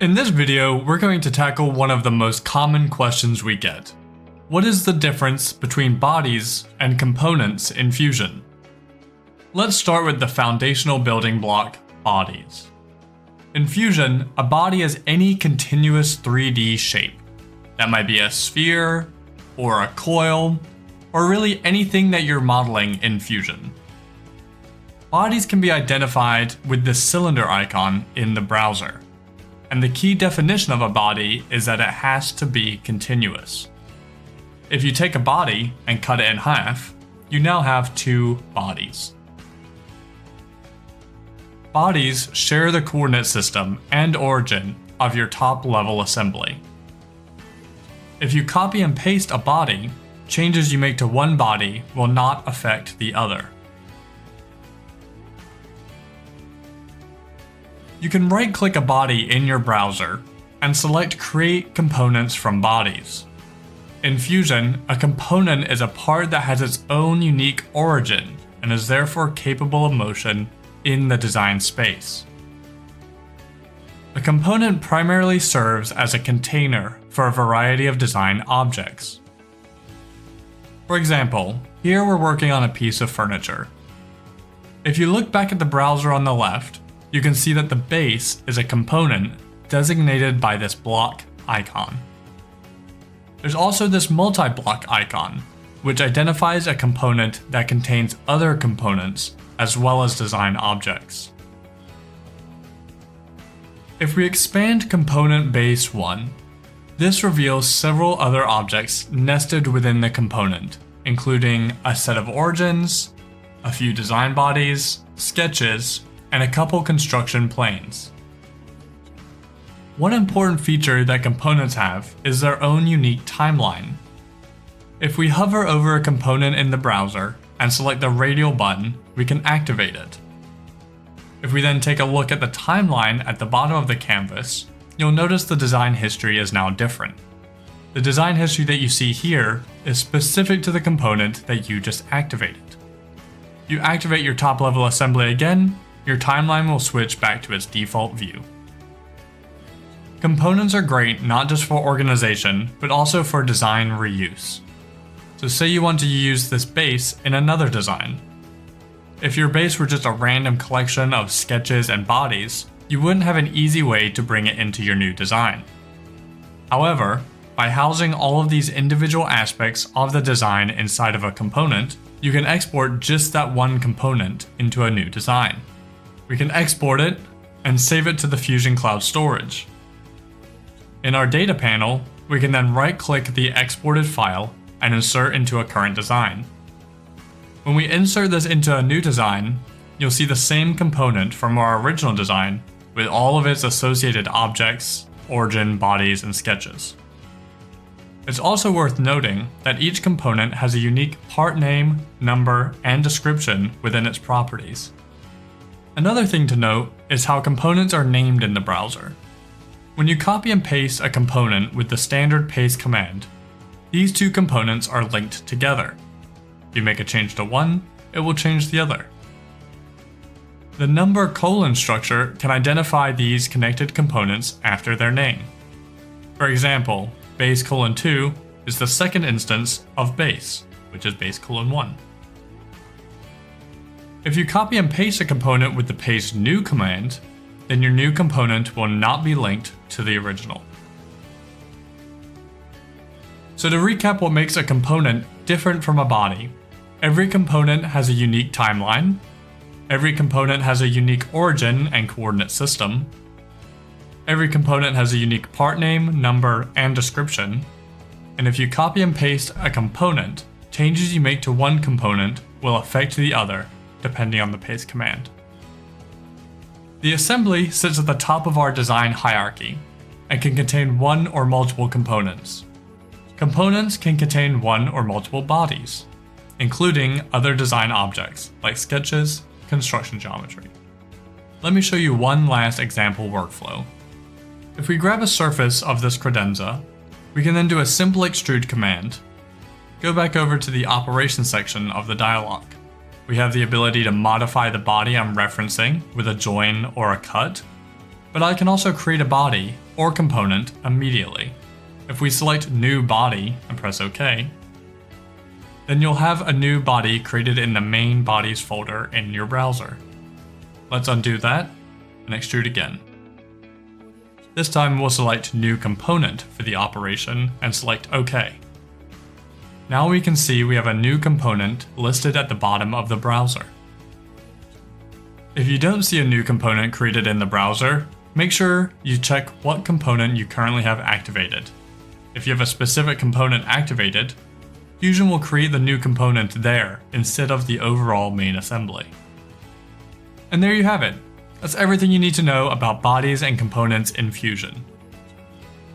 In this video, we're going to tackle one of the most common questions we get. What is the difference between bodies and components in Fusion? Let's start with the foundational building block, bodies. In Fusion, a body is any continuous 3D shape. That might be a sphere, or a coil, or really anything that you're modeling in Fusion. Bodies can be identified with the cylinder icon in the browser. And the key definition of a body is that it has to be continuous. If you take a body and cut it in half, you now have two bodies. Bodies share the coordinate system and origin of your top-level assembly. If you copy and paste a body, changes you make to one body will not affect the other. You can right-click a body in your browser and select Create Components from Bodies. In Fusion, a component is a part that has its own unique origin and is therefore capable of motion in the design space. A component primarily serves as a container for a variety of design objects. For example, here we're working on a piece of furniture. If you look back at the browser on the left, you can see that the base is a component designated by this block icon. There's also this multi-block icon, which identifies a component that contains other components as well as design objects. If we expand component base 1, this reveals several other objects nested within the component, including a set of origins, a few design bodies, sketches, and a couple construction planes. One important feature that components have is their own unique timeline. If we hover over a component in the browser and select the radial button, we can activate it. If we then take a look at the timeline at the bottom of the canvas, you'll notice the design history is now different. The design history that you see here is specific to the component that you just activated. You activate your top-level assembly again, your timeline will switch back to its default view. Components are great not just for organization, but also for design reuse. So say you want to use this base in another design. If your base were just a random collection of sketches and bodies, you wouldn't have an easy way to bring it into your new design. However, by housing all of these individual aspects of the design inside of a component, you can export just that one component into a new design. We can export it and save it to the Fusion Cloud storage. In our data panel, we can then right-click the exported file and insert into a current design. When we insert this into a new design, you'll see the same component from our original design with all of its associated objects, origin, bodies, and sketches. It's also worth noting that each component has a unique part name, number, and description within its properties. Another thing to note is how components are named in the browser. When you copy and paste a component with the standard paste command, these two components are linked together. If you make a change to one, it will change the other. The number colon structure can identify these connected components after their name. For example, base colon 2 is the second instance of base, which is base colon 1. If you copy and paste a component with the paste new command, then your new component will not be linked to the original. So to recap what makes a component different from a body, every component has a unique timeline, every component has a unique origin and coordinate system, every component has a unique part name, number, and description, and if you copy and paste a component, changes you make to one component will affect the other, depending on the paste command. The assembly sits at the top of our design hierarchy and can contain one or multiple components. Components can contain one or multiple bodies, including other design objects like sketches, construction geometry. Let me show you one last example workflow. If we grab a surface of this credenza, we can then do a simple extrude command. Go back over to the operations section of the dialog. We have the ability to modify the body I'm referencing with a join or a cut, but I can also create a body or component immediately. If we select New Body and press OK, then you'll have a new body created in the main bodies folder in your browser. Let's undo that and extrude again. This time we'll select New Component for the operation and select OK. Now we can see we have a new component listed at the bottom of the browser. If you don't see a new component created in the browser, make sure you check what component you currently have activated. If you have a specific component activated, Fusion will create the new component there instead of the overall main assembly. And there you have it. That's everything you need to know about bodies and components in Fusion.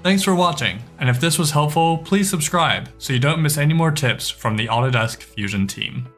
Thanks for watching, and if this was helpful, please subscribe so you don't miss any more tips from the Autodesk Fusion team.